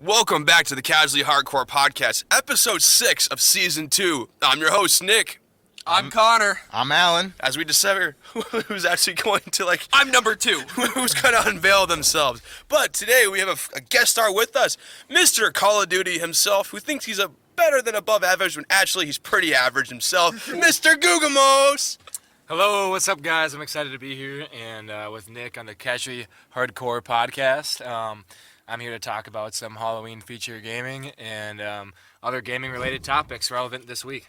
Welcome back to the Casually Hardcore Podcast, episode 6 of season 2. I'm your host, Nick. I'm Connor. I'm Alan. As we discover who's actually going to, I'm number 2. who's going to unveil themselves. But today we have a guest star with us, Mr. Call of Duty himself, who thinks he's a better than above average when actually he's pretty average himself, Mr. Guggemos. Hello, what's up, guys? I'm excited to be here and with Nick on the Casually Hardcore Podcast. I'm here to talk about some Halloween feature gaming and other gaming-related topics relevant this week.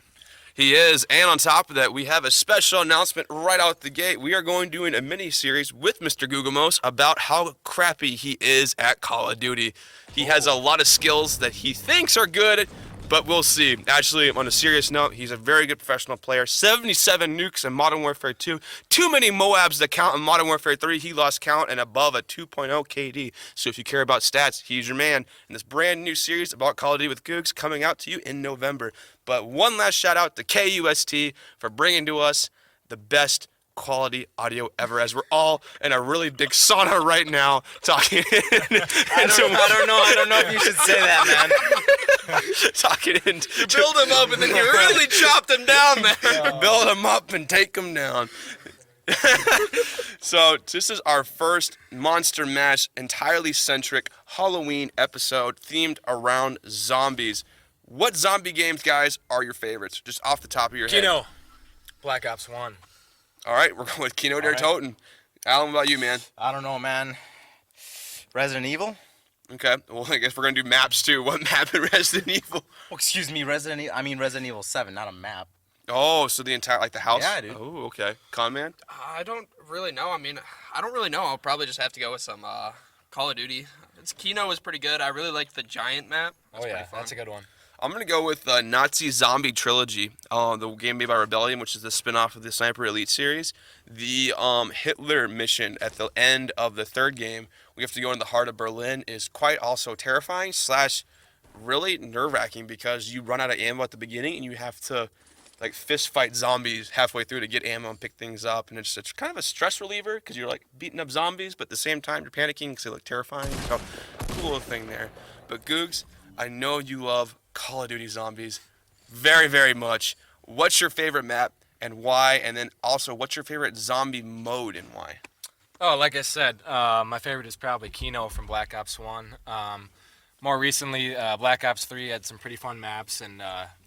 He is, and on top of that, we have a special announcement right out the gate. We are going doing a mini-series with Mr. Guggemos about how crappy he is at Call of Duty. He has a lot of skills that he thinks are good, but we'll see. Actually, on a serious note, he's a very good professional player. 77 nukes in Modern Warfare 2. Too many Moabs to count in Modern Warfare 3. He lost count and above a 2.0 KD. So if you care about stats, he's your man. In this brand new series about Call of Duty with Googs coming out to you in November. But one last shout out to KUST for bringing to us the best quality audio ever, as we're all in a really big sauna right now talking. I don't know if you should say that, man. Talking into You build him up and then you really chopped him down there. build them up and take them down. So this is our first Monster Mash entirely centric Halloween episode themed around zombies. What zombie games, guys, are your favorites? Just off the top of your head. Kino, Black Ops 1. All right, we're going with Kino Der Toten. Alan, what about you, man? I don't know, man. Resident Evil? Okay, well, I guess we're going to do maps, too. What map in Resident Evil? Oh, excuse me, Resident Evil 7, not a map. Oh, so the entire, the house? Yeah, dude. Oh, okay. Con Man? I don't really know. I don't really know. I'll probably just have to go with some Call of Duty. Kino was pretty good. I really liked the giant map. That's pretty fun. That's a good one. I'm going to go with Nazi Zombie Trilogy, the game made by Rebellion, which is the spin-off of the Sniper Elite series. The Hitler mission at the end of the third game, we have to go into the heart of Berlin, is quite also terrifying / really nerve-wracking because you run out of ammo at the beginning and you have to fist fight zombies halfway through to get ammo and pick things up. And it's kind of a stress reliever because you're beating up zombies, but at the same time you're panicking because they look terrifying. So cool thing there. But Googs, I know you love Call of Duty Zombies very, very much. What's your favorite map and why? And then also, what's your favorite zombie mode and why? Oh, like I said, my favorite is probably Kino from Black Ops 1. More recently, Black Ops 3 had some pretty fun maps and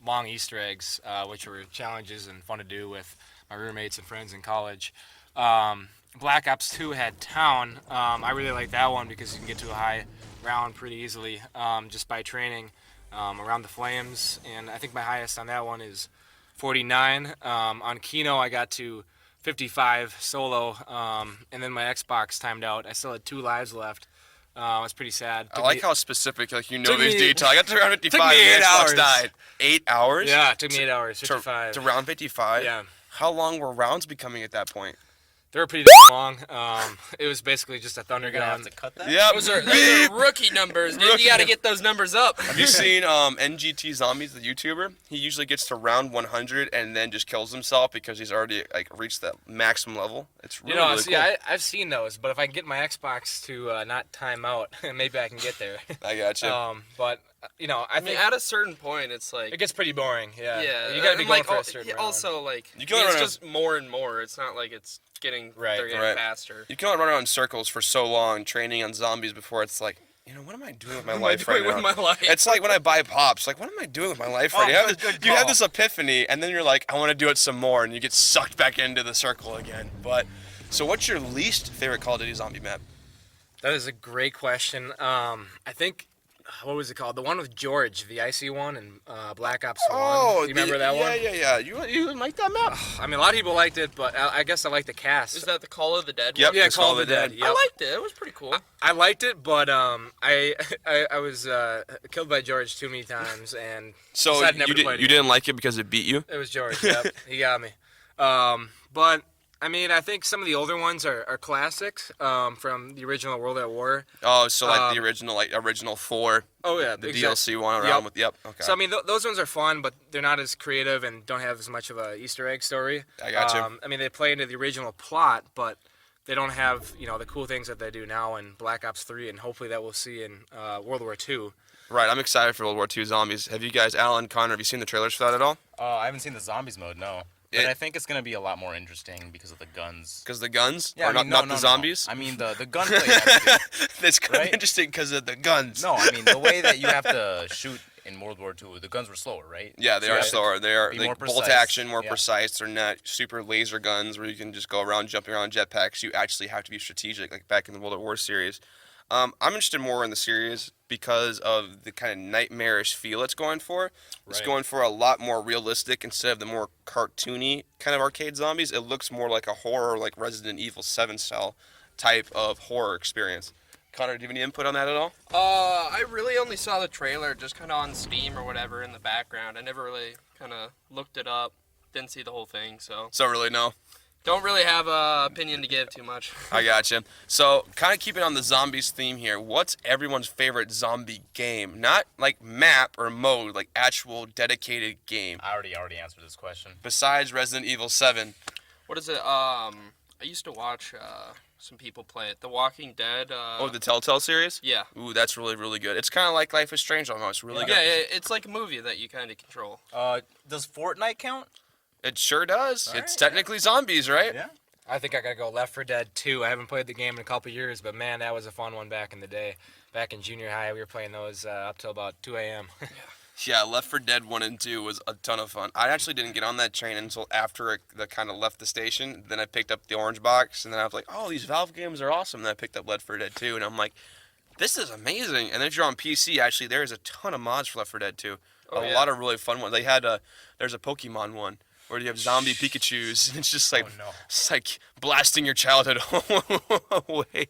long Easter eggs, which were challenges and fun to do with my roommates and friends in college. Black Ops 2 had Town. I really like that one because you can get to a high round pretty easily just by training around the flames. And I think my highest on that one is 49. On Kino, I got to 55 solo, and then my Xbox timed out. I still had 2 lives left. I was pretty sad. I like how specific, you know Took these me- details. I got to round 55 took me and 8 the Xbox hours. died. 8 hours? Yeah, it took me 8 hours, 55. To round 55? Yeah. How long were rounds becoming at that point? They were pretty long. It was basically just a thunder You're gonna gun. have to cut that? Yeah. Those are rookie numbers, dude. You got to get those numbers up. Have you seen NGT Zombies, the YouTuber? He usually gets to round 100 and then just kills himself because he's already reached that maximum level. It's really, really see, cool. I've seen those, but if I can get my Xbox to not time out, maybe I can get there. I got you. But I think at a certain point, it's it gets pretty boring. Yeah. yeah. You gotta be and, going for a certain round. Also, You can only it's run just more and more. It's not like it's getting they're getting Right. faster. You can only run around in circles for so long training on zombies before it's what am I doing with my What am I life right doing now? with my life? It's like when I buy Pops. What am I doing with my life right now? good You have call. this epiphany, and then you're like, I want to do it some more, and you get sucked back into the circle again. But, so what's your least favorite Call of Duty zombie map? That is a great question. I think, what was it called? The one with George, the icy one, and Black Ops 1. Oh, Do you remember that one? Yeah. You like that map? I mean, a lot of people liked it, but I guess I like the cast. Is that the Call of the Dead Yep. one? Yeah, It's Call of the Dead. I Yep. liked it. It was pretty cool. I liked it, but I was killed by George too many times, and So decided never to play it you again. didn't like it because it beat you? It was George. Yep, he got me. But I mean, I think some of the older ones are classics from the original World at War. Oh, so the original 4, Oh yeah, the exactly. DLC one around Yep. with, yep, okay. So I mean, those ones are fun, but they're not as creative and don't have as much of a Easter egg story. I got you. I mean, they play into the original plot, but they don't have the cool things that they do now in Black Ops 3, and hopefully that we'll see in World War II. Right, I'm excited for World War II zombies. Have you guys, Alan, Connor, have you seen the trailers for that at all? I haven't seen the zombies mode, no. But I think it's gonna be a lot more interesting because of the guns. Because the guns? Yeah, Or not the zombies? I mean the gunplay. Right? It's kind of interesting because of the guns. No, I mean the way that you have to shoot in World War II, the guns were slower, right? Yeah, they are slower. They are more bolt precise. action, more Yeah. precise. They're not super laser guns where you can just go around jumping around jetpacks. You actually have to be strategic, like back in the World at War series. I'm interested more in the series because of the kind of nightmarish feel it's going for. It's Right. going for a lot more realistic instead of the more cartoony kind of arcade zombies. It looks more like a horror, like Resident Evil 7 style type of horror experience. Connor, do you have any input on that at all? I really only saw the trailer just kind of on Steam or whatever in the background. I never really kind of looked it up. Didn't see the whole thing, so So really, no. don't really have a opinion to give too much. I gotcha. So, kind of keeping on the zombies theme here, what's everyone's favorite zombie game? Not like map or mode, like actual dedicated game. I already answered this question. Besides Resident Evil 7. What is it? I used to watch some people play it. The Walking Dead. The Telltale series? Yeah. Ooh, that's really, really good. It's kind of like Life is Strange almost. Really Yeah, good. it's like a movie that you kind of control. Does Fortnite count? It sure does. All It's right, technically zombies, right? Yeah. I think I gotta go Left 4 Dead 2. I haven't played the game in a couple years, but man, that was a fun one back in the day. Back in junior high, we were playing those up till about 2 a.m. Yeah, Left 4 Dead 1 and 2 was a ton of fun. I actually didn't get on that train until after it kind of left the station. Then I picked up the orange box, and then I was like, oh, these Valve games are awesome. Then I picked up Left 4 Dead 2, and I'm like, this is amazing. And then if you're on PC, actually, there's a ton of mods for Left 4 Dead 2. A lot of really fun ones. They had there's a Pokemon one where you have zombie Pikachus, and it's just like, it's like blasting your childhood away.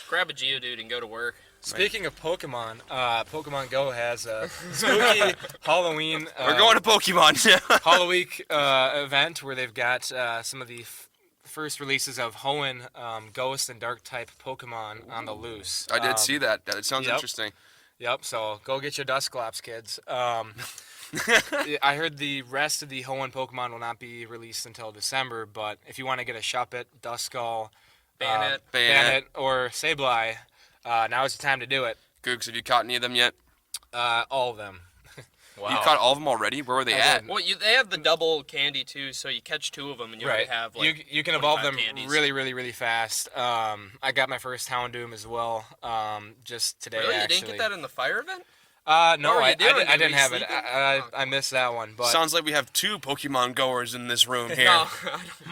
Grab a Geodude and go to work. Speaking of Pokemon, Pokemon Go has a spooky Halloween. We're going to Pokemon. Halloween event where they've got some of the first releases of Hoenn Ghost and Dark type Pokemon on the loose. I did see that. It sounds yep. interesting. Yep. So go get your Dusclops, kids. I heard the rest of the Hoenn Pokemon will not be released until December, but if you want to get a Shuppet, Duskull, Bayonet, or Sableye, now is the time to do it. Googs, have you caught any of them yet? All of them. Wow. You caught all of them already? Where were they at? Well, they have the double candy too, so you catch 2 of them and you already have like you can evolve 25 them candies. really, really, really fast. I got my first Houndoom as well, just today. Really? Actually. You didn't get that in the fire event? No, What were you I doing? didn't Were you have it. sleeping? I missed that one. But Sounds like we have 2 Pokemon goers in this room here. No.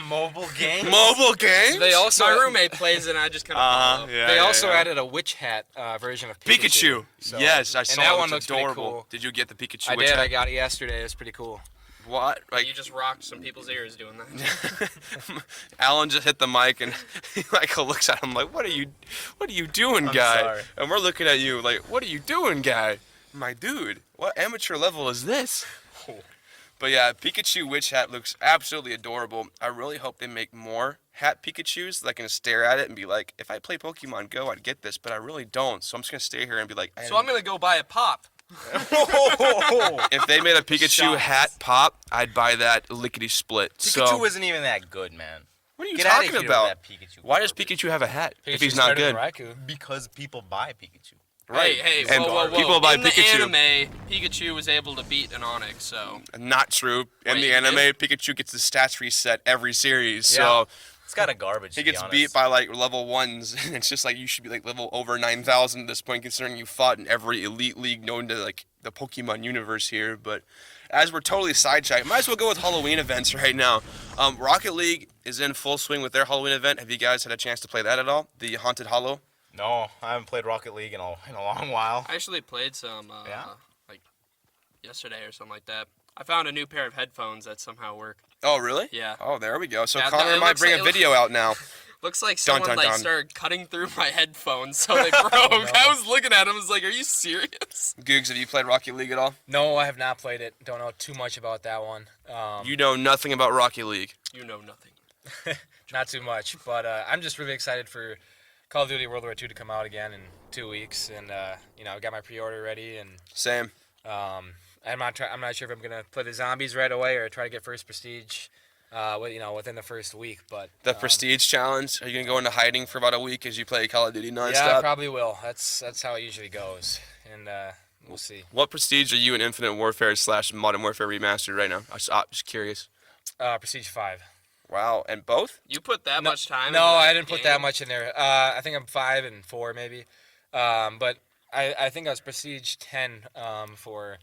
Mobile games? Mobile games? they also My roommate plays it and I just kind of follow. Yeah, they yeah, also yeah. added a witch hat version of Pikachu. So- Yes, I saw that it. one It's looks pretty adorable. cool. Did you get the Pikachu? I witch did. hat? I got it yesterday. It's pretty cool. What? Like You just rocked some people's ears doing that. Alan just hit the mic and he like looks at him like, "What are you doing, guy?" sorry. And we're looking at you like, "What are you doing, guy?" My dude, what amateur level is this? But yeah, Pikachu witch hat looks absolutely adorable. I really hope they make more hat Pikachus that I can stare at it and be like, if I play Pokemon Go, I'd get this, but I really don't. So I'm just gonna stay here and be like, So I'm going to go buy a pop. if they made a Pikachu Shots. hat pop, I'd buy that lickety split. Pikachu So isn't even that good, man. what are you Get out of talking here about? with that Pikachu. Why does garbage. Pikachu have a hat if he's Pikachu's not better than good? Raikou. Because people buy Pikachu. Right. Hey, and whoa. people buy in Pikachu. the anime, Pikachu was able to beat an Onix, so... Not true. In Wait, the he anime, did? Pikachu gets his stats reset every series, Yeah. so It's kind of garbage. he to be gets honest. beat by like level 1s, and it's just like you should be like level over 9,000 at this point, considering you fought in every elite league known to like the Pokemon universe here. But as we're totally sidetracked, might as well go with Halloween events right now. Rocket League is in full swing with their Halloween event. Have you guys had a chance to play that at all? The Haunted Hollow? No, I haven't played Rocket League in a long while. I actually played some, Yeah? like, yesterday or something like that. I found a new pair of headphones that somehow work. Oh, really? Yeah. Oh, there we go. So Yeah, Connor it might looks bring like- a video out now. Looks like Dun, someone, dun, dun. started cutting through my headphones, so they broke. I was looking at him, I was like, are you serious? Googs, have you played Rocket League at all? No, I have not played it. Don't know too much about that one. You know nothing about Rocket League. You know nothing. Not too much, but I'm just really excited for Call of Duty World War II to come out again in 2 weeks, and I got my pre-order ready, and Same. I'm not sure if I'm gonna play the zombies right away or try to get first prestige. within the first week. But The Prestige Challenge. Are you gonna go into hiding for about a week as you play Call of Duty nonstop? yeah, I probably will. That's how it usually goes, and we'll see. What Prestige are you in Infinite Warfare / Modern Warfare Remastered right now? Just curious. Prestige 5. Wow, and both? You put that much time? No, into I that didn't put game? that much in there. I think I'm 5 and 4 maybe, but I think I was Prestige 10 for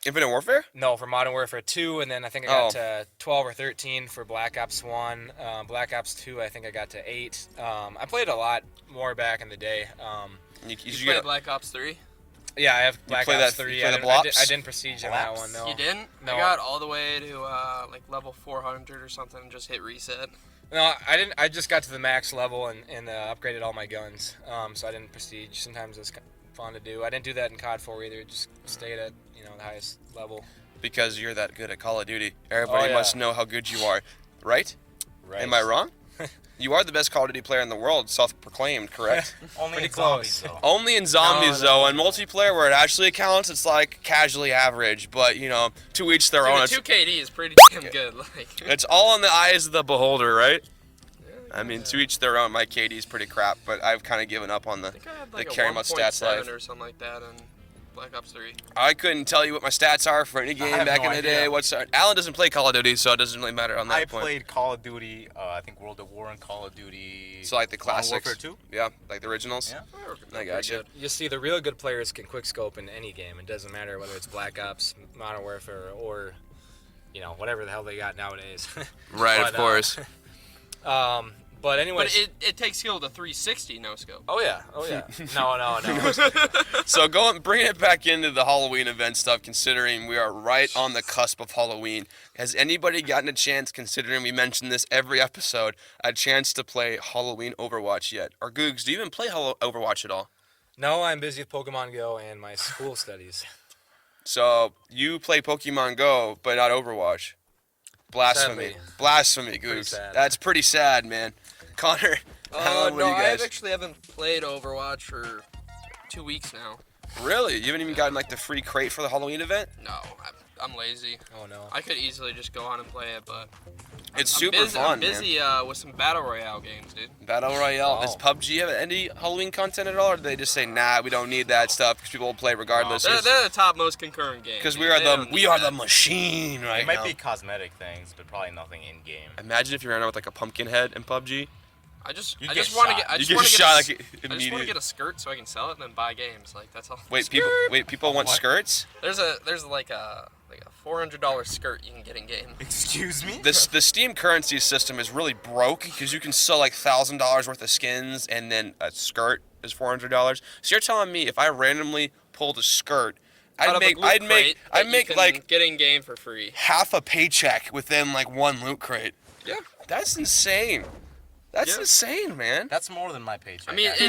Infinite Warfare? for Modern Warfare 2, and then I think I got to 12 or 13 for Black Ops 1. Black Ops 2, I think I got to 8. I played a lot more back in the day. You played Black Ops 3? Yeah, I have Black play Ops that- 3. you play the I Blops? didn't Prestige in that one, no. You didn't? No. I got all the way to like level 400 or something and just hit reset. No, I didn't. I just got to the max level and upgraded all my guns. So I didn't Prestige. Sometimes it's fun to do. I didn't do that in COD 4 either. Just stayed at the highest level. Because you're that good at Call of Duty. Everybody Oh, yeah. must know how good you are, right? Right. Am I wrong? You are the best Call of Duty player in the world, self-proclaimed, correct? Only Pretty in close. zombies, though. Only in zombies, No. though. In multiplayer, where it actually counts, it's like casually average. But, to each their own. Dude, It's, the 2KD is pretty damn good. Like, it's all in the eyes of the beholder, right? I mean, to each their own. My KD's pretty crap, but I've kind of given up on I think I had like carry my a stats 1.7 life. or something like that in Black Ops 3. I couldn't tell you what my stats are for any game have back no in the day. idea. Alan doesn't play Call of Duty, so it doesn't really matter on that I point. played Call of Duty, I think World at War and Call of Duty. So like the Modern classics. Warfare 2? Yeah, like the originals. Yeah. I gotcha. You see, the real good players can quickscope in any game. It doesn't matter whether it's Black Ops, Modern Warfare, or whatever the hell they got nowadays. Right, But, of course. But anyway. But it takes skill to 360 no scope. Oh yeah. No. So bringing it back into the Halloween event stuff, considering we are right on the cusp of Halloween, has anybody gotten a chance, considering we mention this every episode, a chance to play Halloween Overwatch yet? Or Googs, do you even play Overwatch at all? No, I'm busy with Pokemon Go and my school studies. So you play Pokemon Go, but not Overwatch. Blasphemy. Sadly. Blasphemy, Pretty Googs. sad. That's pretty sad, man. Connor, how No, you I guys? actually haven't played Overwatch for 2 weeks now. Really? You haven't even gotten like the free crate for the Halloween event? No, I'm lazy. Oh no. I could easily just go on and play it, but It's I'm super busy, fun, I'm busy with some battle royale games, dude. man. Battle Royale. Does Oh. PUBG have any Halloween content at all, or do they just say, nah, we don't need that stuff because people will play regardless? They're the top most concurrent game. Because dude. we are They the don't we need are that. the machine right It might now. be cosmetic things, but probably nothing in game. Imagine if you ran out with like a pumpkin head in PUBG. I just You I get just want to shot. get I You just get want to shot get like I just want to immediately. get a skirt so I can sell it and then buy games. Like that's all. Wait, people want What? skirts? There's like a $400 skirt you can get in game. Excuse me? The Steam currency system is really broke because you can sell like $1,000 worth of skins and then a skirt is $400. So you're telling me if I randomly pulled a skirt, Out of a loot crate that I'd you make can like get in game for free. half a paycheck within like one loot crate. Yeah. That's insane. That's Yeah. insane, man. That's more than my paycheck. I mean, actually.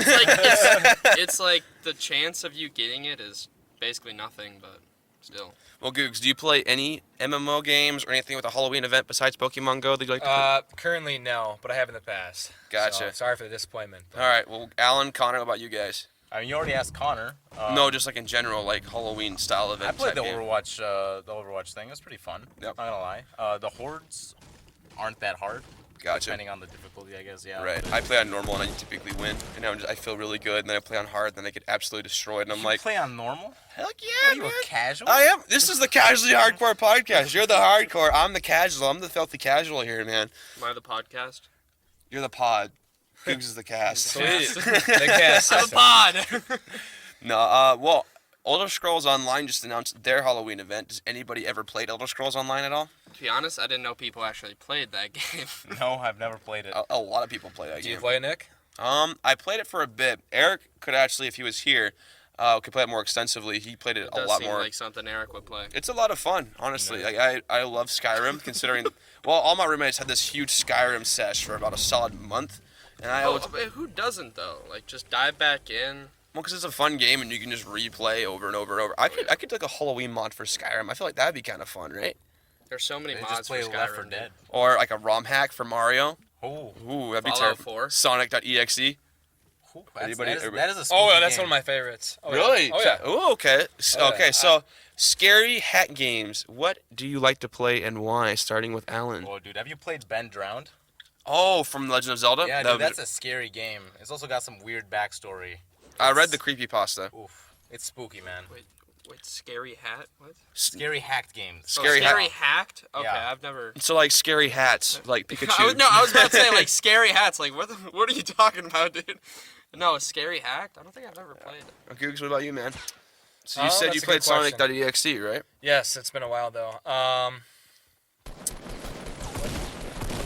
it's like the chance of you getting it is basically nothing, but still. Well, Googs, do you play any MMO games or anything with a Halloween event besides Pokemon Go that you like to play? Currently no, but I have in the past. Gotcha. So, sorry for the disappointment. but- All right. Well, Alan, Connor, what about you guys? I mean, you already asked Connor. No, just like in general, like Halloween style I event. played type the game. Overwatch thing. It was pretty fun. Yep. Not gonna lie. The hordes aren't that hard. Gotcha. Depending on the difficulty, I guess. Yeah. Right. I play on normal and I typically win, and I feel really good. And then I play on hard, and then I get absolutely destroyed, and I'm You like, play on normal? heck What yeah, are you, man. a casual? I am. This is the casually hardcore podcast. You're the hardcore. I'm the casual. I'm the filthy casual here, man. Am I the podcast? You're the pod. Googs is the cast. Sweet. The cast I'm a system. pod. No. Well, Elder Scrolls Online just announced their Halloween event. Does anybody ever played Elder Scrolls Online at all? To be honest, I didn't know people actually played that game. No, I've never played it. A lot of people play that Do you game. play it, Nick? I played it for a bit. Eric could actually, if he was here, could play it more extensively. He played it It a does lot seem more. like something Eric would play. It's a lot of fun, honestly. Like I love Skyrim, considering. Well, all my roommates had this huge Skyrim sesh for about a solid month, and I always. Who doesn't though? Like just dive back in. Well, because it's a fun game and you can just replay over and over and over. I could do like a Halloween mod for Skyrim. I feel like that'd be kind of fun, right? There's so many They mods just play for Left Skyrim. 4 dude. Dead. Or like a ROM hack for Mario. Oh, Ooh, that'd be Fallout terrible. 4. Sonic.exe. that's, Anybody- that is a Oh, spooky yeah, that's game. one of my favorites. Oh, Really? Yeah. Oh, yeah. Ooh, okay. Oh, yeah. Okay, so Scary hat games. What do you like to play and why? Starting with Alan. Oh, dude, have you played Ben Drowned? Oh, from Legend of Zelda? Yeah, dude, that's a scary game. It's also got some weird backstory. I read the creepypasta. Oof, it's spooky, man. Wait, scary hat? What? Scary hacked games. Scary Scary hacked? Okay, Yeah. I've never. So like scary hats, like Pikachu. I was about to say like scary hats. Like what are you talking about, dude? No, scary hacked. I don't think I've ever played it. Googs, what about you, man? So you said that's you a played good question. Sonic.exe, right? Yes, it's been a while though.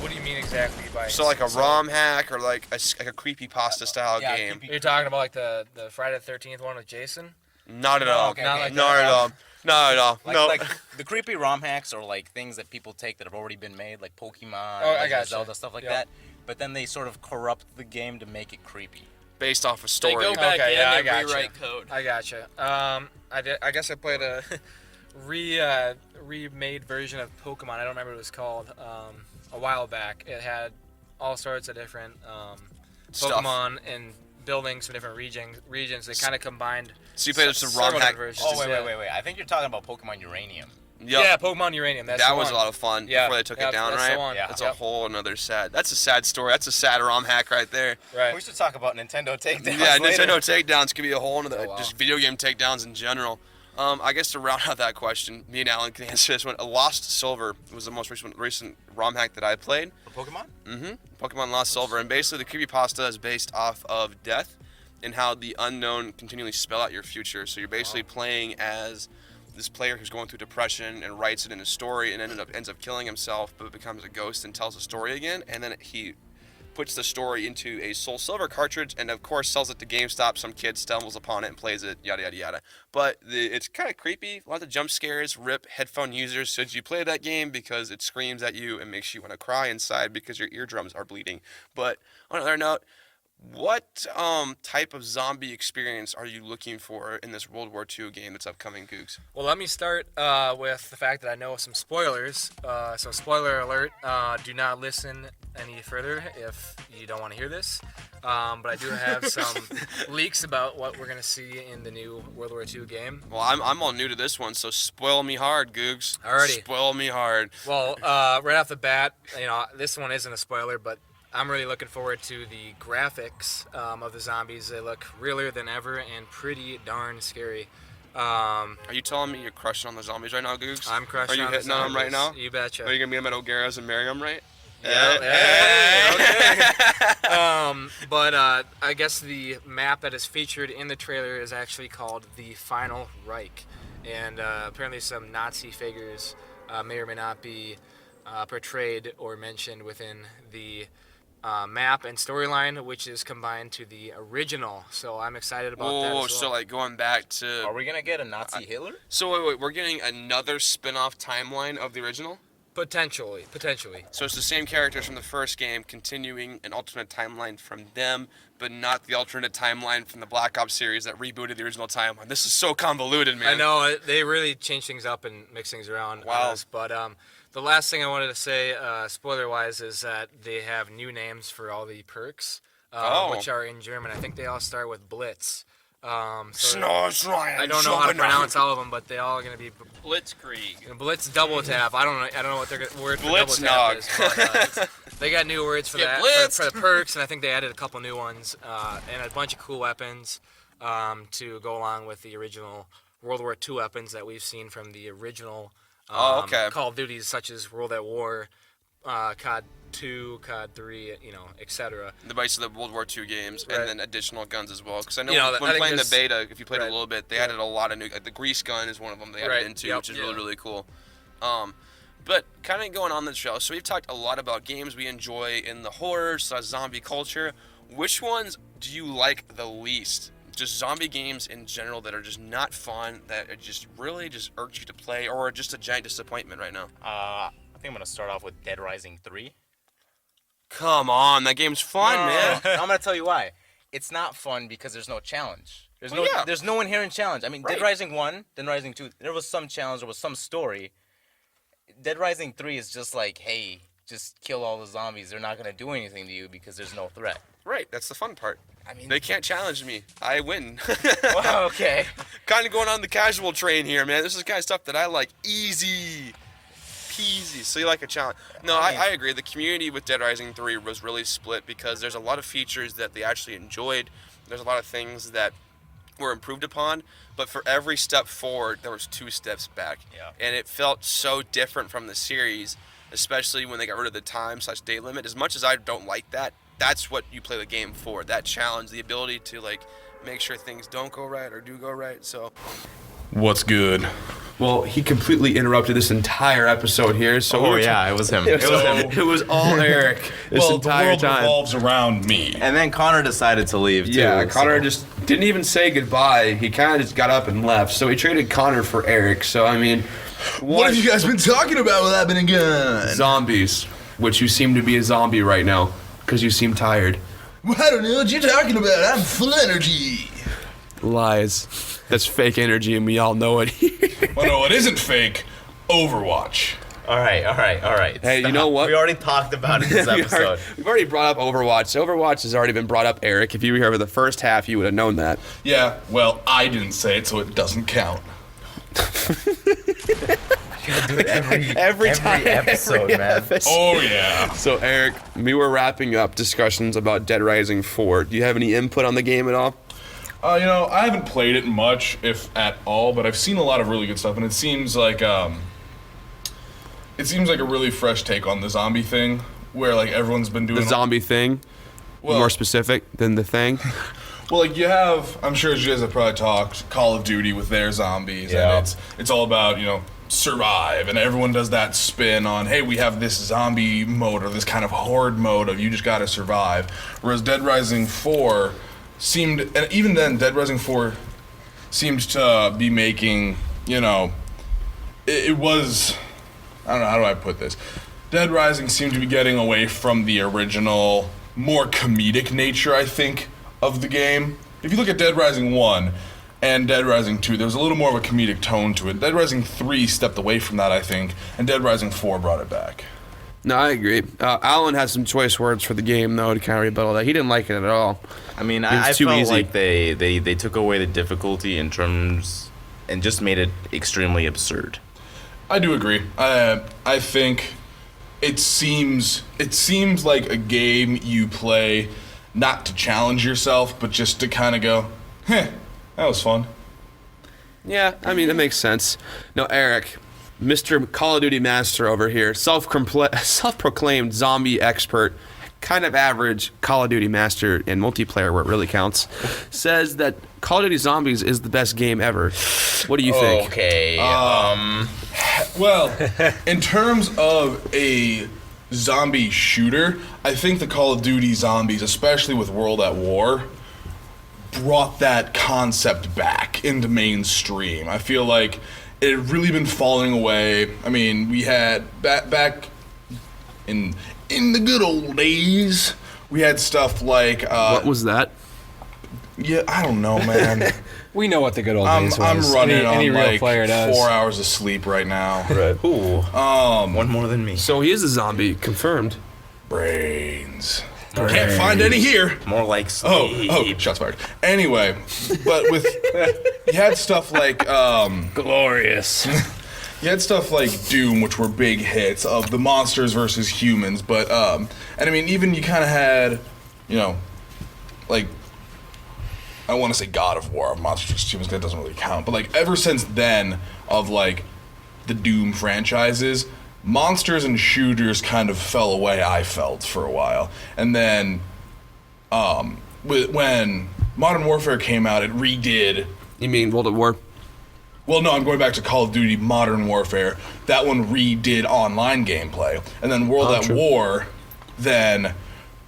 What do you mean exactly by? So like a ROM hack or like a creepypasta style Yeah, game? You're talking about like the Friday the 13th one with Jason? Not at No, all. okay, Not okay. like Not at all. Not at all. Like, No. like the creepy ROM hacks are like things that people take that have already been made, like Pokemon, Oh, I Legend of gotcha. Zelda, stuff like Yep. that. But then they sort of corrupt the game to make it creepy. Based off a They story. go back Okay, in yeah, I and gotcha. rewrite code. I gotcha. I guess I played a remade version of Pokemon. I don't remember what it was called. A while back, it had all sorts of different Stuff. Pokemon and buildings from different regions. They kind of combined. So you played some ROM several hack. versions. Oh, Yeah. wait. I think you're talking about Pokemon Uranium. Yep. Yeah, Pokemon Uranium. That's That the was one. a lot of fun Yeah, before they took yep, it down, that's right? the one. Yeah. That's Yep. a whole another sad. That's a sad story. That's a sad ROM hack right there. Right. We should talk about Nintendo takedowns. Yeah, later. Nintendo takedowns could be a whole another, Oh, wow. just video game takedowns in general. I guess to round out that question, me and Alan can answer this one. Lost Silver was the most recent ROM hack that I played. For Pokemon? Pokemon Lost Silver, and basically the creepypasta is based off of death and how the unknown continually spell out your future. So you're basically playing as this player who's going through depression and writes it in a story and ends up killing himself, but becomes a ghost and tells the story again, and then he puts the story into a Soul Silver cartridge and of course sells it to GameStop. Some kid stumbles upon it and plays it, yada yada yada. But it's kind of creepy, a lot of jump scares. Rip headphone users, should you play that game, because it screams at you and makes you want to cry inside because your eardrums are bleeding. But on another note, what type of zombie experience are you looking for in this World War II game that's upcoming, Googs? Well, let me start with the fact that I know some spoilers. So, spoiler alert: do not listen any further if you don't want to hear this. But I do have some leaks about what we're gonna see in the new World War II game. Well, I'm all new to this one, so spoil me hard, Googs. Alrighty. Spoil me hard. Well, right off the bat, this one isn't a spoiler, but I'm really looking forward to the graphics of the zombies. They look realer than ever and pretty darn scary. Are you telling me you're crushing on the zombies right now, Googs? I'm crushing Are you on hitting the on them right now? zombies. You betcha. Are you gonna meet them at O'Gara's and marry them, right? But I guess the map that is featured in the trailer is actually called the Final Reich, and apparently some Nazi figures may or may not be portrayed or mentioned within the map and storyline, which is combined to the original. So I'm excited about that. Oh, as so well. like going back to. Are we gonna get a Nazi Hitler? So wait, we're getting another spin-off timeline of the original? Potentially. So it's the same characters from the first game continuing an alternate timeline from them, but not the alternate timeline from the Black Ops series that rebooted the original timeline. This is so convoluted, man. I know they really change things up and mix things around. Wow. on us, but the last thing I wanted to say, spoiler-wise, is that they have new names for all the perks, which are in German. I think they all start with Blitz. So I don't know how to pronounce all of them, but they all are going to be Blitzkrieg. Blitz double tap. I don't know what their word for double tap is. But, they got new words for Get that blitzed. for the perks, and I think they added a couple new ones and a bunch of cool weapons to go along with the original World War II weapons that we've seen from the original okay. Call of Duties, such as World at War, COD 2, COD 3, etc. The base of the World War II games, Right. and then additional guns as well. Because I know, I when think playing the there's- beta, if you played right. a little bit, they added a lot of new. Like the grease gun is one of them they added Right. into, Yep. which is Yeah. really really cool. But kind of going on the show, so we've talked a lot about games we enjoy in the horror/zombie culture. Which ones do you like the least? Just zombie games in general that are just not fun, that are just really just urge you to play, or just a giant disappointment right now? I think I'm gonna start off with Dead Rising 3. Come on, that game's fun, man. I'm gonna tell you why. It's not fun because there's no challenge. Well, yeah. There's no inherent challenge. I mean, Right. Dead Rising 1, Dead Rising 2, there was some challenge, there was some story. Dead Rising 3 is just like, hey, just kill all the zombies. They're not gonna do anything to you because there's no threat. Right, that's the fun part. I mean, They can't challenge me. I win. well, okay. Kind of going on the casual train here, man. This is the kind of stuff that I like. Easy peasy. So you like a challenge. No, I agree. The community with Dead Rising 3 was really split because there's a lot of features that they actually enjoyed. There's a lot of things that were improved upon, but for every step forward, there was 2 steps back. Yeah. And it felt so different from the series, especially when they got rid of the time/day limit. As much as I don't like that, that's what you play the game for. That challenge, the ability to like make sure things don't go right or do go right. So What's good? well, he completely interrupted this entire episode here. So Oh yeah, it was him. It was him. It was all Eric this Well, entire the world time. revolves around me. And then Connor decided to leave too. Yeah, Connor so- just didn't even say goodbye. He kind of just got up and left. So he traded Connor for Eric. So I mean, What have you guys been talking about while I've been gone? zombies, which you seem to be a zombie right now because you seem tired. Well, I don't know what you're talking about. I'm full energy. Lies. That's fake energy, and we all know it. Well, no, it isn't fake. Overwatch. All right. Hey, you Stop. know what? We already talked about it this episode. We've already brought up Overwatch. Overwatch has already been brought up, Eric. If you were here for the first half, you would have known that. Yeah, well, I didn't say it, so it doesn't count. Every time, episode, man. Oh, yeah. So, Eric, we were wrapping up discussions about Dead Rising 4. Do you have any input on the game at all? You know, I haven't played it much, if at all, but I've seen a lot of really good stuff, and it seems like a really fresh take on the zombie thing, where like everyone's been doing The zombie thing? well, More specific than the thing? well, like you have, I'm sure you guys have probably talked Call of Duty with their zombies, Yeah. and it's all about survive, and everyone does that spin on, hey, we have this zombie mode or this kind of horde mode of you just gotta survive. Whereas Dead Rising 4 seemed, and even then, Dead Rising 4 seemed to be making, it was, I don't know, how do I put this? Dead Rising seemed to be getting away from the original, more comedic nature, I think, of the game. If you look at Dead Rising 1 and Dead Rising 2, there was a little more of a comedic tone to it. Dead Rising 3 stepped away from that, I think, and Dead Rising 4 brought it back. No, I agree. Alan had some choice words for the game, though, to kind of rebuttal that. He didn't like it at all. I mean, It was I too felt easy. like they took away the difficulty in terms and just made it extremely absurd. I do agree. I think it seems like a game you play not to challenge yourself, but just to kind of go, that was fun. Yeah, I mean, it makes sense. No, Eric, Mr. Call of Duty Master over here, self-proclaimed zombie expert, kind of average Call of Duty Master in multiplayer where it really counts, says that Call of Duty Zombies is the best game ever. What do you think? Okay. Well, in terms of a zombie shooter, I think the Call of Duty Zombies, especially with World at War, brought that concept back into mainstream. I feel like it had really been falling away. I mean, we had back in the good old days, we had stuff like What was that? yeah, I don't know, man. We know what the good old I'm days was. running any on real like player does. 4 hours of sleep right now. Ooh. One more than me. So he is a zombie, confirmed. Brains. Can't find any here. More like Oh, sleep. shots fired. Anyway, but with you had stuff like Glorious. you had stuff like Doom, which were big hits of the monsters versus humans. But and I mean, even you kind of had, like I want to say God of War of monsters versus humans. That doesn't really count. But like ever since then, of like the Doom franchises, monsters and shooters kind of fell away, I felt, for a while. And then when Modern Warfare came out, it redid. You mean World at War? Well, no, I'm going back to Call of Duty Modern Warfare. That one redid online gameplay. And then World at War then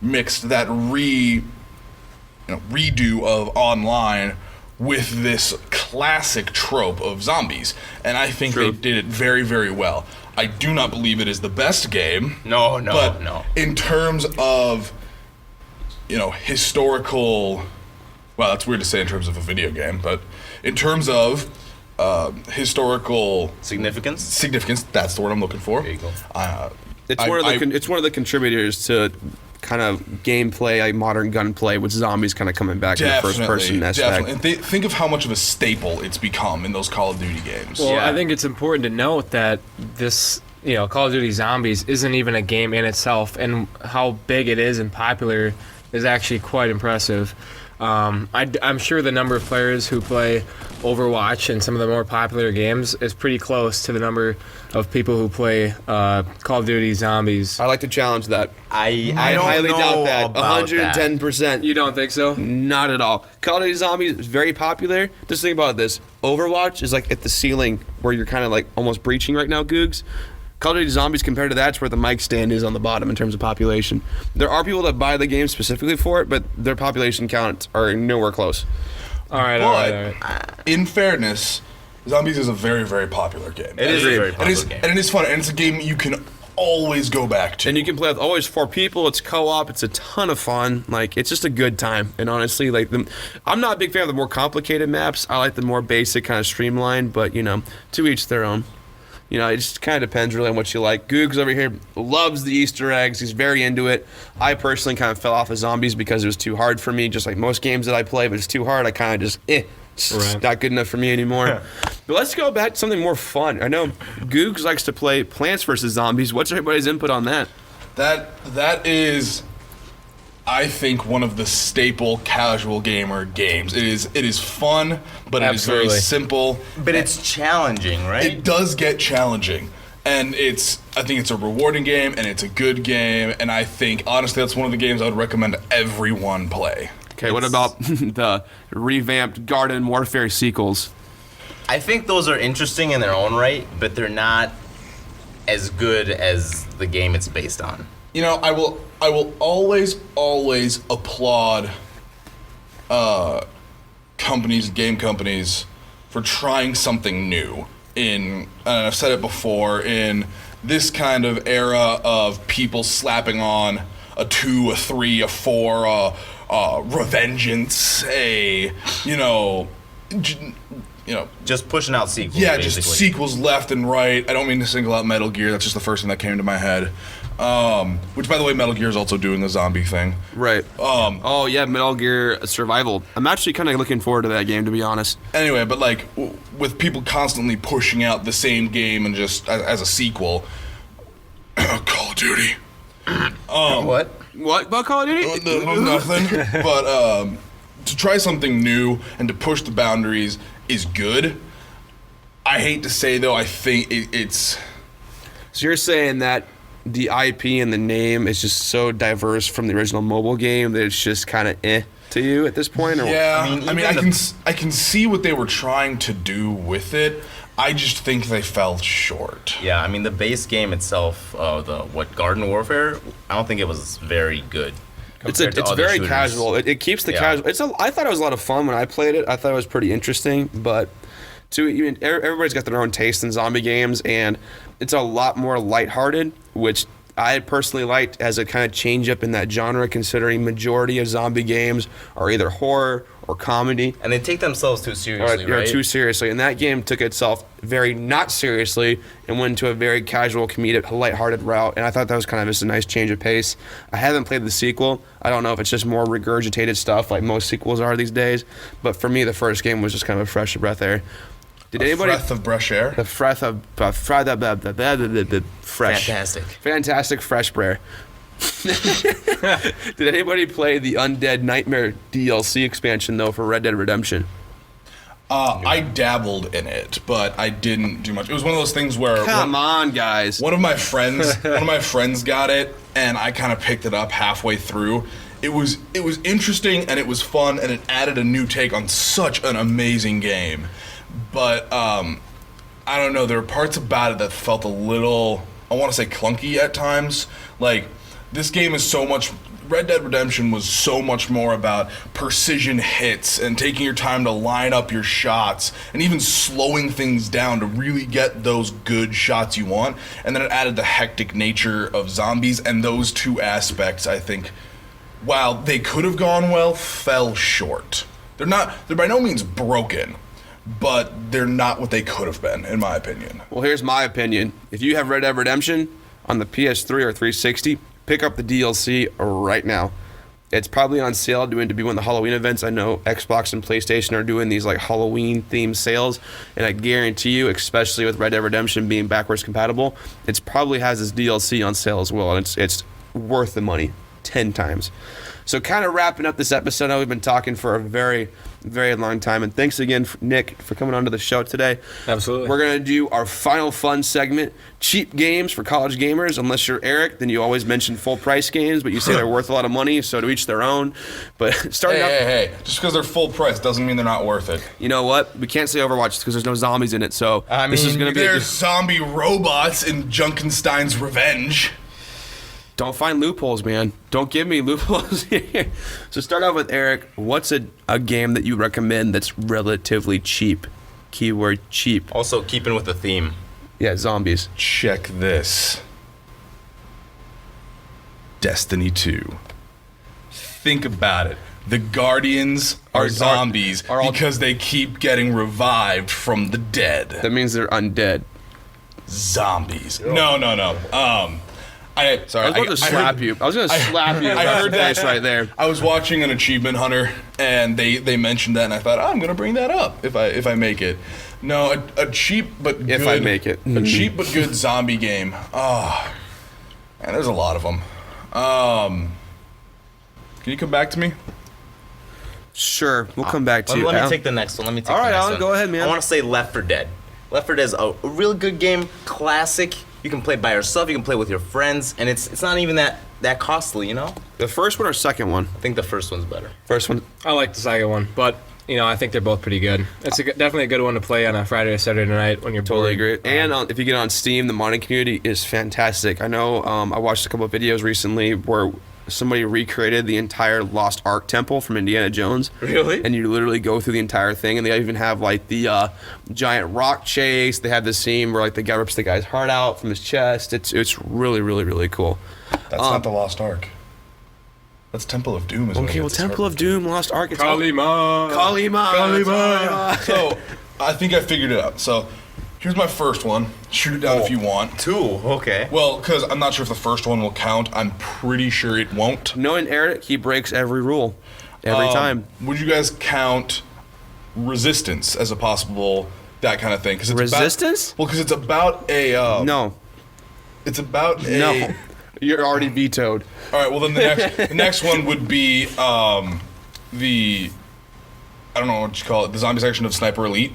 mixed that redo of online with this classic trope of zombies. And I think they did it very, very well. I do not believe it is the best game. No. In terms of, historical, well, that's weird to say in terms of a video game, but in terms of historical Significance? significance, that's the word I'm looking for. There you go. It's one of the contributors to kind of gameplay, like modern gunplay, with zombies kind of coming back in the first person aspect. Definitely. And think of how much of a staple it's become in those Call of Duty games. Well, I think it's important to note that this, Call of Duty Zombies isn't even a game in itself, and how big it is and popular is actually quite impressive. I'm sure the number of players who play Overwatch and some of the more popular games is pretty close to the number of people who play Call of Duty Zombies. I like to challenge that. I don't highly doubt that. about 110%. You don't think so? Not at all. Call of Duty Zombies is very popular. Just think about this. Overwatch is like at the ceiling where you're kind of like almost breaching right now, Googs. Call of Duty Zombies compared to that's where the mic stand is on the bottom in terms of population. There are people that buy the game specifically for it, but their population counts are nowhere close. All right. In fairness, Zombies is a very, very popular game. It is a very popular game. And it is fun, and it's a game you can always go back to. And you can play with always 4 people. It's co-op. It's a ton of fun. Like, it's just a good time. And honestly, like, I'm not a big fan of the more complicated maps. I like the more basic, kind of streamlined, but, to each their own. It just kind of depends really on what you like. Googs over here loves the Easter eggs. He's very into it. I personally kind of fell off of Zombies because it was too hard for me, just like most games that I play. But it's too hard. I kind of just, it's not good enough for me anymore. But let's go back to something more fun. I know Googs likes to play Plants vs. Zombies. What's everybody's input on that? That is, I think, one of the staple casual gamer games. It is fun, but it is very simple. But it's challenging, right? It does get challenging. And I think it's a rewarding game, and it's a good game, and I think, honestly, that's one of the games I would recommend everyone play. Okay, what about the revamped Garden Warfare sequels? I think those are interesting in their own right, but they're not as good as the game it's based on. I will always applaud game companies for trying something new and I've said it before, in this kind of era of people slapping on a 2, a 3, a 4, revengeance, just pushing out sequels. Yeah, basically. just sequels left and right. I don't mean to single out Metal Gear. That's just the first thing that came to my head. Which, by the way, Metal Gear is also doing the zombie thing. Right. Oh yeah, Metal Gear Survival. I'm actually kind of looking forward to that game, to be honest. Anyway, but like with people constantly pushing out the same game and just as a sequel, Call of Duty. What? What about Call of Duty? Nothing. But to try something new and to push the boundaries is good. I hate to say though, I think it's. So you're saying that the IP and the name is just so diverse from the original mobile game that it's just kind of to you at this point? Or yeah, I can see what they were trying to do with it. I just think they fell short. Yeah, I mean the base game itself, Garden Warfare, I don't think it was very good. It's very shooters. Casual. It keeps the casual. I thought it was a lot of fun when I played it. I thought it was pretty interesting, but everybody's got their own taste in zombie games, and it's a lot more lighthearted, which I personally liked as a kind of change up in that genre, considering majority of zombie games are either horror or comedy. And they take themselves too seriously, right? Too seriously. And that game took itself very not seriously and went into a very casual, comedic, lighthearted route. And I thought that was kind of just a nice change of pace. I haven't played the sequel. I don't know if it's just more regurgitated stuff like most sequels are these days. But for me, the first game was just kind of a fresh breath air. Did anybody? Breath of fresh air. The breath of fresh. Fantastic fresh breath. Did anybody play the Undead Nightmare DLC expansion though for Red Dead Redemption? I dabbled in it, but I didn't do much. It was one of those things where come on, guys. One of my friends got it, and I kind of picked it up halfway through. It was interesting and it was fun, and it added a new take on such an amazing game. But I don't know, there were parts about it that felt a little, I want to say, clunky at times. Like, this game is so much, Red Dead Redemption was so much more about precision hits and taking your time to line up your shots and even slowing things down to really get those good shots you want. And then it added the hectic nature of zombies, and those two aspects, I think, while they could have gone well, fell short. They're by no means broken, but they're not what they could have been, in my opinion. Well, here's my opinion. If you have Red Dead Redemption on the PS3 or 360, pick up the DLC right now. It's probably on sale to be one of the Halloween events. I know Xbox and PlayStation are doing these like Halloween themed sales, and I guarantee you, especially with Red Dead Redemption being backwards compatible, it probably has this DLC on sale as well, and it's worth the money 10 times. So kind of wrapping up this episode, I know we've been talking for a very, very long time, and thanks again, Nick, for coming onto the show today. Absolutely. We're going to do our final fun segment, cheap games for college gamers. Unless you're Eric, then you always mention full price games, but you say they're worth a lot of money, so to each their own. But starting Hey, just because they're full price doesn't mean they're not worth it. You know what? We can't say Overwatch because there's no zombies in it, so this is going to be... There's zombie robots in Junkenstein's Revenge. Don't find loopholes, man. Don't give me loopholes here. So start off with Eric. What's a game that you recommend that's relatively cheap? Keyword cheap. Also, keeping with the theme. Yeah, zombies. Check this. Destiny 2. Think about it. The Guardians are zombies because they keep getting revived from the dead. That means they're undead. Zombies. No. I was going to slap you. I was going to slap you. I heard that right there. I was watching an Achievement Hunter, and they mentioned that, and I thought, I'm going to bring that up if I make it. No, a cheap but good... If I make it. A cheap but good zombie game. Oh, man, there's a lot of them. Can you come back to me? Sure, we'll come back to you. Let me take the next one. All right, Alan, go ahead, man. I want to say Left 4 Dead. Left 4 Dead is a real good game, classic. You can play by yourself, you can play with your friends, and it's not even that costly, you know? The first one or second one? I think the first one's better. First one. I like the second one, but I think they're both pretty good. It's definitely a good one to play on a Friday or Saturday night when you're Totally bored. agree. And if you get on Steam, the modding community is fantastic. I know I watched a couple of videos recently where somebody recreated the entire Lost Ark temple from Indiana Jones. Really? And you literally go through the entire thing, and they even have like the giant rock chase. They have the scene where like the guy rips the guy's heart out from his chest. It's really, really, really cool. That's not the Lost Ark. That's Temple of Doom. Okay, well, Temple of Doom, Lost Ark. Kalima. So, I think I figured it out. So, here's my first one. Shoot it down if you want. 2, okay. Well, because I'm not sure if the first one will count. I'm pretty sure it won't. Knowing Eric, he breaks every rule. Every time. Would you guys count Resistance as a possible that kind of thing? Cause it's Resistance? Because it's about a... No. It's about a... No. You're already vetoed. All right, well, then the next one would be the... I don't know what you call it. The zombie section of Sniper Elite.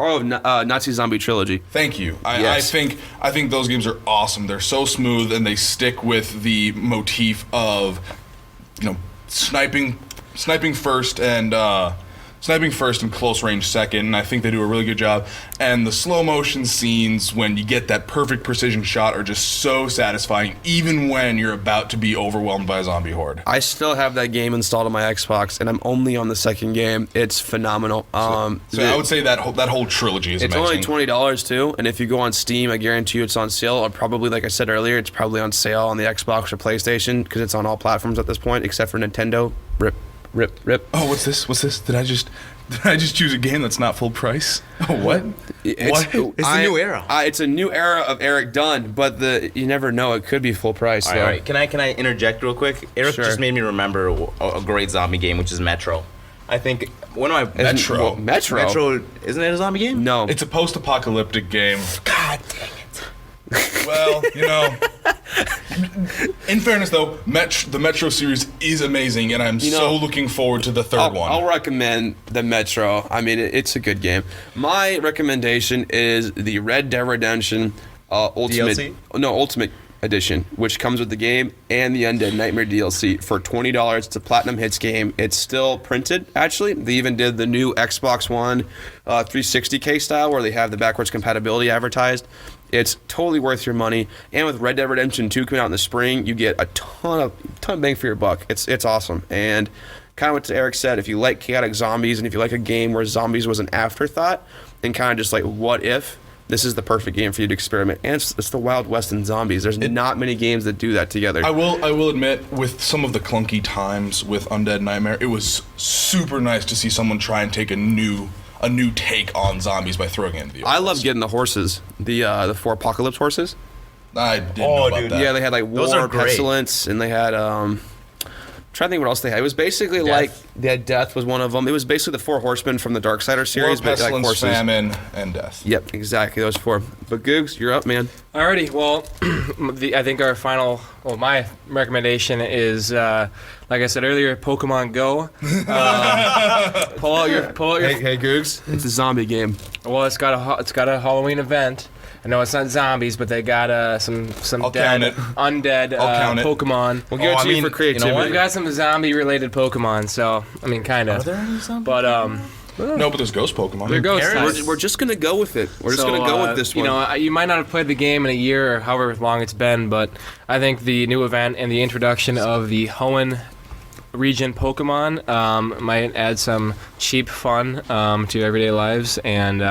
Oh, Nazi Zombie Trilogy. Thank you. Yes. I think those games are awesome. They're so smooth, and they stick with the motif of, sniping first and close range second. And I think they do a really good job. And the slow motion scenes when you get that perfect precision shot are just so satisfying, even when you're about to be overwhelmed by a zombie horde. I still have that game installed on my Xbox, and I'm only on the second game. It's phenomenal. So I would say that whole trilogy is amazing. It's only $20 too, and if you go on Steam, I guarantee you it's on sale. Or probably, like I said earlier, it's probably on sale on the Xbox or PlayStation because it's on all platforms at this point except for Nintendo. Rip. Oh, what's this? Did I just choose a game that's not full price? Oh, what? It's a new era. It's a new era of Eric Dunn, but you never know. It could be full price. All right. Can I interject real quick? Eric Sure. just made me remember a great zombie game, which is Metro. I think one of my Metro. Metro, isn't it a zombie game? No. It's a post-apocalyptic game. God dang it. Well, in fairness though, the Metro series is amazing, and I'm so looking forward to the third one. I'll recommend the Metro. I mean, it's a good game. My recommendation is the Red Dead Redemption Ultimate. DLC? No, Ultimate Edition, which comes with the game and the Undead Nightmare DLC for $20. It's a Platinum Hits game. It's still printed, actually. They even did the new Xbox One 360K style where they have the backwards compatibility advertised. It's totally worth your money. And with Red Dead Redemption 2 coming out in the spring, you get a ton of bang for your buck. It's awesome. And kind of what Eric said, if you like chaotic zombies and if you like a game where zombies was an afterthought and kind of just like what if, this is the perfect game for you to experiment. And it's the Wild West in zombies. There's not many games that do that together. I will admit, with some of the clunky times with Undead Nightmare, it was super nice to see someone try and take a new take on zombies by throwing it into the I love getting the horses, the 4 apocalypse horses. I didn't know about dude, that. Yeah, they had like Those war, are great. pestilence, and they had I'm trying to think what else they had. It was basically like death was one of them. It was basically the four horsemen from the Darksider series, War, but like pestilence, horses. famine, and death. Yep, exactly those four. But Googs, you're up, man. Alrighty, well, I think our final, my recommendation is, like I said earlier, Pokemon Go. Pull out your. Hey Googs, it's a zombie game. Well, it's got a Halloween event. I know it's not zombies, but they got some I'll dead, count it. undead I'll count it. Pokemon. We'll give it I to you mean, for creativity. you know We've got some zombie-related Pokemon, so I mean, kind Are of. there any zombies? But No, but there's ghost Pokemon. they're ghost Parrots? types. We're just gonna go with it. We're just So, gonna go with this one. You know, you might not have played the game in a year or however long it's been, but I think the new event and the introduction of the Hoenn region Pokemon might add some cheap fun to everyday lives, and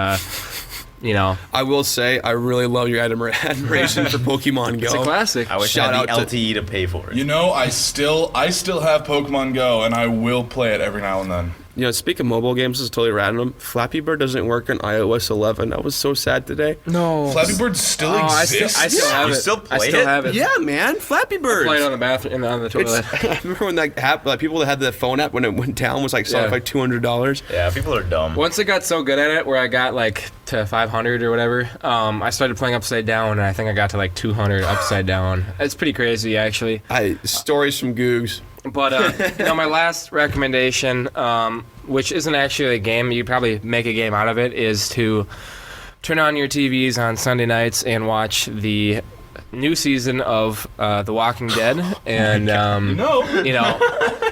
you know, I will say, I really love your admiration for Pokemon Go. it's a classic. I wish Shout I had the out to- LTE to pay for it. You know, I still have Pokemon Go, and I will play it every now and then. You know, speaking of mobile games, this is totally random. Flappy Bird doesn't work on iOS 11. I was so sad today. No. Flappy Bird still I exists. still have You it. still I play still it? have it. Yeah, man, Flappy Bird. Play it on the bathroom on the toilet. I remember when that app, like people that had the phone app when it went down was like selling Yeah. for like $200. Yeah, people are dumb. Once I got so good at it, where I got like to 500 or whatever, I started playing Upside Down, and I think I got to like 200 Upside Down. It's pretty crazy, actually. Stories from Googs. But you know, my last recommendation, which isn't actually a game, you probably make a game out of it, is to turn on your TVs on Sunday nights and watch the new season of The Walking Dead. And you know,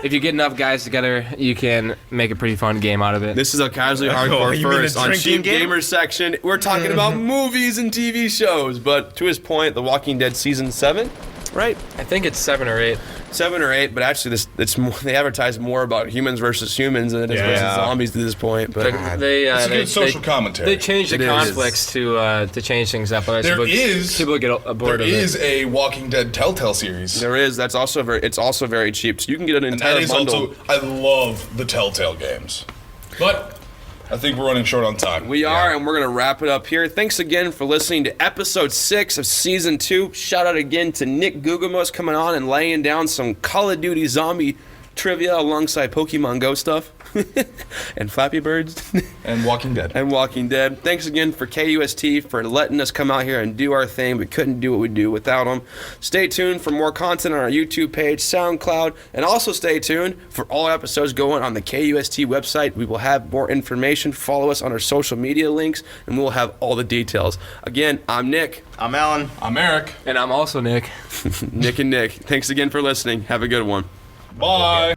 if you get enough guys together, you can make a pretty fun game out of it. This is a casually Oh, hardcore you mean first a on drinking Cheap game? Gamer section. We're talking about movies and TV shows, but to his point, The Walking Dead season 7, right? I think it's 7 or 8. 7 or 8, but actually it's more, they advertise more about humans versus humans than it is versus zombies to this point. But They It's a good social commentary. They changed the It is. conflicts to change things up. Otherwise There people get bored There of is it. a Walking Dead Telltale series. there is. That's also it's also very cheap. So you can get an And entire that is bundle. also, I love the Telltale games. But I think we're running short on time. We are, and we're going to wrap it up here. Thanks again for listening to episode 6 of season 2. Shout out again to Nick Guggemos coming on and laying down some Call of Duty zombie trivia alongside Pokemon Go stuff and Flappy Birds And Walking Dead. and Walking Dead. Thanks again for KUST for letting us come out here and do our thing. We couldn't do what we do without them. Stay tuned for more content on our YouTube page, SoundCloud, and also stay tuned for all episodes going on the KUST website. We will have more information. Follow us on our social media links, and we'll have all the details. Again, I'm Nick. I'm Alan. I'm Eric. And I'm also Nick. Nick and Nick. Thanks again for listening. Have a good one. Bye.